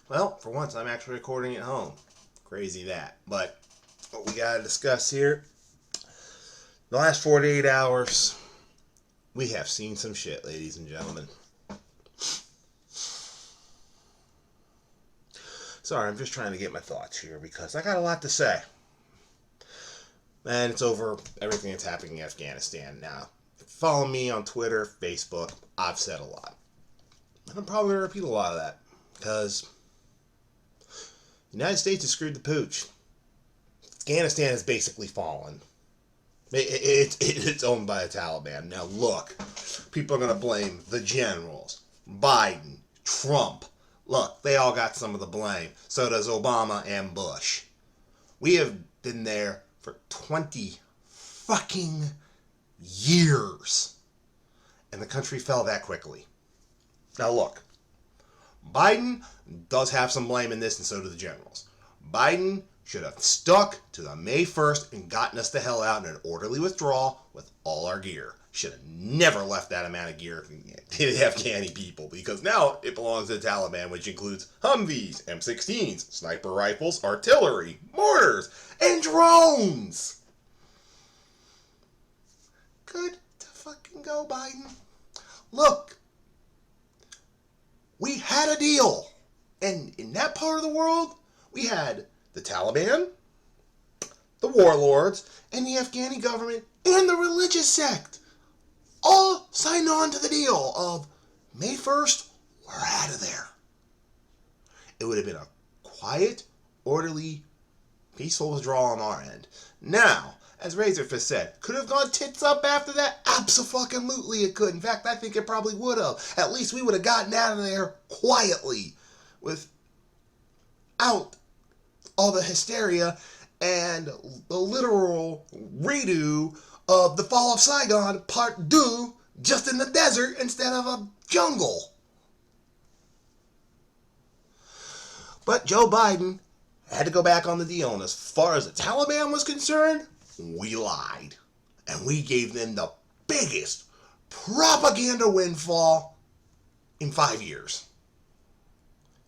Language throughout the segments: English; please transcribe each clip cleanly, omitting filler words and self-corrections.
Well, for once, I'm actually recording at home. Crazy that. But what we got to discuss here, the last 48 hours, we have seen some shit, ladies and gentlemen. Sorry, I'm just trying to get my thoughts here because I got a lot to say. And it's over everything that's happening in Afghanistan now. Follow me on Twitter, Facebook. I've said a lot. And I'm probably going to repeat a lot of that because the United States has screwed the pooch. Afghanistan has basically fallen. It's owned by the Taliban. Now look, people are going to blame the generals, Biden, Trump. Look, they all got some of the blame. So does Obama and Bush. We have been there for 20 fucking years. And the country fell that quickly. Now look, Biden does have some blame in this, and so do the generals. Biden should have stuck to the May 1st and gotten us the hell out in an orderly withdrawal with all our gear. Should have never left that amount of gear to the Afghani people, because now it belongs to the Taliban, which includes Humvees, M16s, sniper rifles, artillery, mortars, and drones. Good to fucking go, Biden. Look, we had a deal. And in that part of the world, we had the Taliban, the warlords, and the Afghani government, and the religious sect all signed on to the deal of May 1st, we're out of there. It would have been a quiet, orderly, peaceful withdrawal on our end. Now, as Razorfist said, could have gone tits up after that? Abso-fucking-lutely it could. In fact, I think it probably would have. At least we would have gotten out of there quietly without all the hysteria and the literal redo of the fall of Saigon part 2 just in the desert instead of a jungle. But Joe Biden had to go back on the deal, and as far as the Taliban was concerned, we lied. And we gave them the biggest propaganda windfall in 5 years.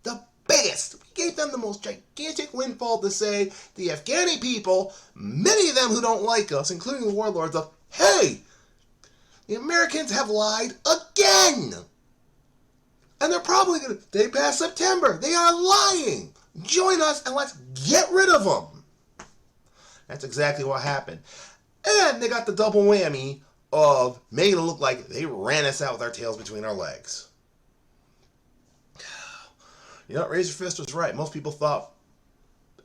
The biggest. We gave them the most gigantic windfall to say the Afghani people, many of them who don't like us, including the warlords, of, hey, the Americans have lied again. And they're probably going to, day past September, they are lying. Join us and let's get rid of them. That's exactly what happened. And they got the double whammy of making it look like they ran us out with our tails between our legs. You know, Razorfist was right. Most people thought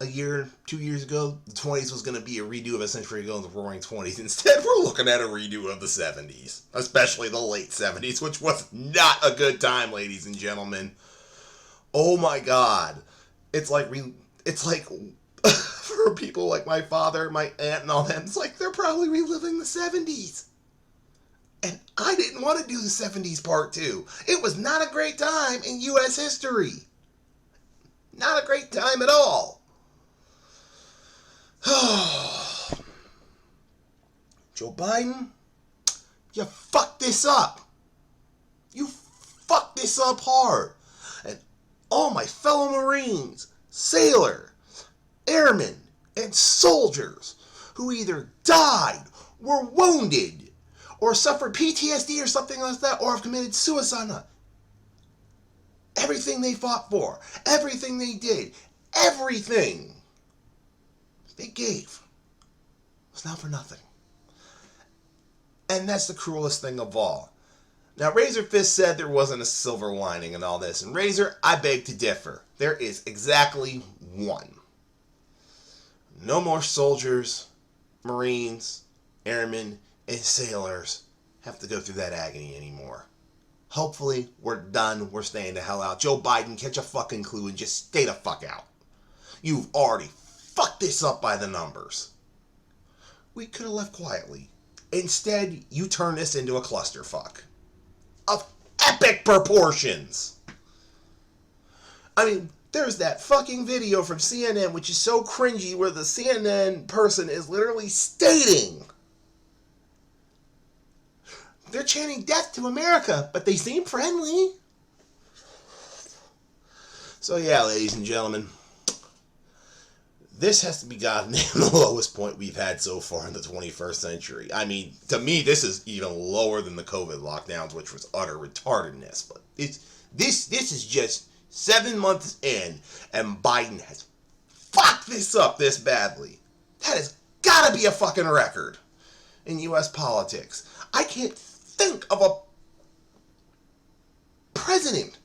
a year, 2 years ago, the 20s was going to be a redo of a century ago in the Roaring 20s. Instead, we're looking at a redo of the 70s. Especially the late 70s, which was not a good time, ladies and gentlemen. Oh my God. It's like for people like my father, my aunt, and all them, it's like they're probably reliving the 70s. And I didn't want to do the 70s part 2. It was not a great time in U.S. history. Not a great time at all. Joe Biden, you fucked this up. You fucked this up hard. And all my fellow Marines, sailors, airmen, and soldiers who either died, were wounded, or suffered PTSD or something like that, or have committed suicide. Everything they fought for, everything they did, everything they gave was not for nothing. And that's the cruelest thing of all. Now, Razorfist said there wasn't a silver lining in all this. And Razor, I beg to differ. There is exactly one. No more soldiers, Marines, airmen, and sailors have to go through that agony anymore. Hopefully, we're done. We're staying the hell out. Joe Biden, catch a fucking clue and just stay the fuck out. You've already fucked this up by the numbers. We could have left quietly. Instead, you turn this into a clusterfuck of epic proportions. I mean, there's that fucking video from CNN, which is so cringy, where the CNN person is literally stating they're chanting death to America, but they seem friendly. So yeah, ladies and gentlemen, this has to be goddamn the lowest point we've had so far in the 21st century. I mean, to me, this is even lower than the COVID lockdowns, which was utter retardedness. But this is just 7 months in, and Biden has fucked this up this badly. That has got to be a fucking record in U.S. politics. I can't think of a president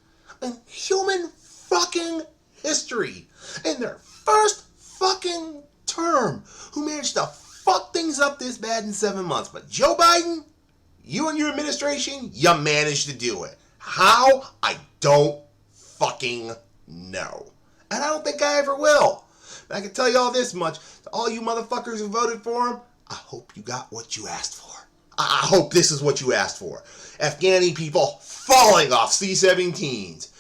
in human fucking history in their first fucking term who managed to fuck things up this bad in 7 months. But Joe Biden, you and your administration, you managed to do it. How? I don't fucking know. And I don't think I ever will. But I can tell you all this much. To all you motherfuckers who voted for him, I hope you got what you asked for. I hope this is what you asked for. Afghani people falling off C-17s.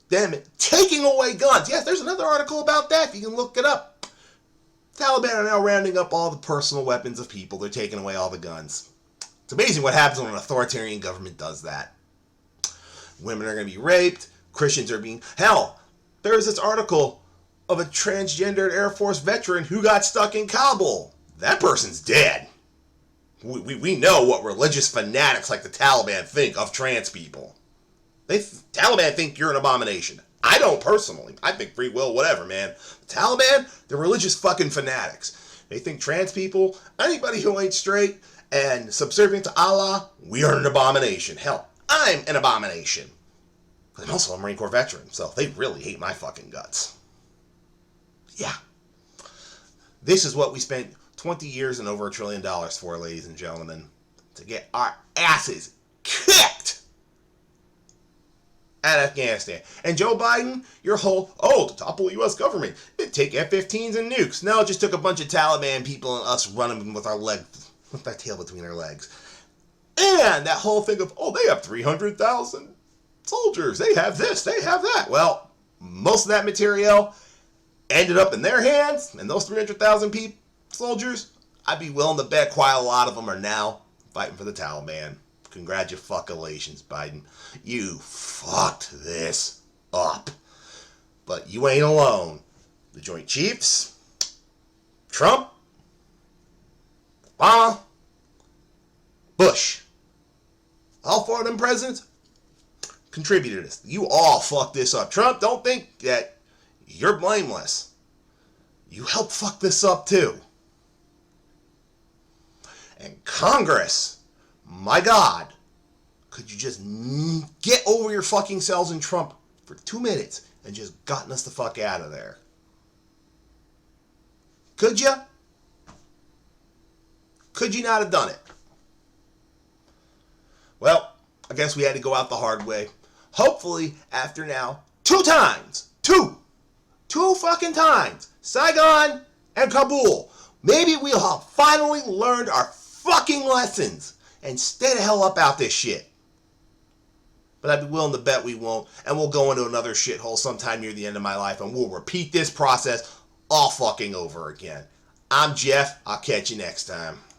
Them taking away guns. Yes, there's another article about that. You can look it up. Taliban are now rounding up all the personal weapons of people. They're taking away all the guns. It's amazing what happens when an authoritarian government does that. Women are going to be raped. Christians are being... Hell, there's this article of a transgendered Air Force veteran who got stuck in Kabul. That person's dead. We know what religious fanatics like the Taliban think of trans people. Taliban think you're an abomination. I don't personally. I think free will, whatever, man. The Taliban, they're religious fucking fanatics. They think trans people, anybody who ain't straight and subservient to Allah, we are an abomination. Hell, I'm an abomination. I'm also a Marine Corps veteran, so they really hate my fucking guts. Yeah. This is what we spent 20 years and over $1 trillion for, ladies and gentlemen, to get our asses kicked at Afghanistan. And Joe Biden, your whole, to topple the U.S. government, it'd take F-15s and nukes. No, it just took a bunch of Taliban people and us running with our legs, with our tail between our legs. And that whole thing of, they have 300,000 soldiers. They have this, they have that. Well, most of that material ended up in their hands, and those 300,000 soldiers, I'd be willing to bet quite a lot of them are now fighting for the Taliban. Congratulations, Biden. You fucked this up. But you ain't alone. The Joint Chiefs, Trump, Obama, Bush, all four of them presidents contributed to this. You all fucked this up. Trump, don't think that you're blameless. You helped fuck this up too. And Congress, my God, could you just get over your fucking selves in Trump for 2 minutes and just gotten us the fuck out of there? Could you? Could you not have done it? Well, I guess we had to go out the hard way. Hopefully, after now, 2 times, two fucking times, Saigon and Kabul, maybe we'll have finally learned our fucking lessons and stay the hell up out this shit. But I'd be willing to bet we won't, and we'll go into another shithole sometime near the end of my life, and we'll repeat this process all fucking over again. I'm Jeff. I'll catch you next time.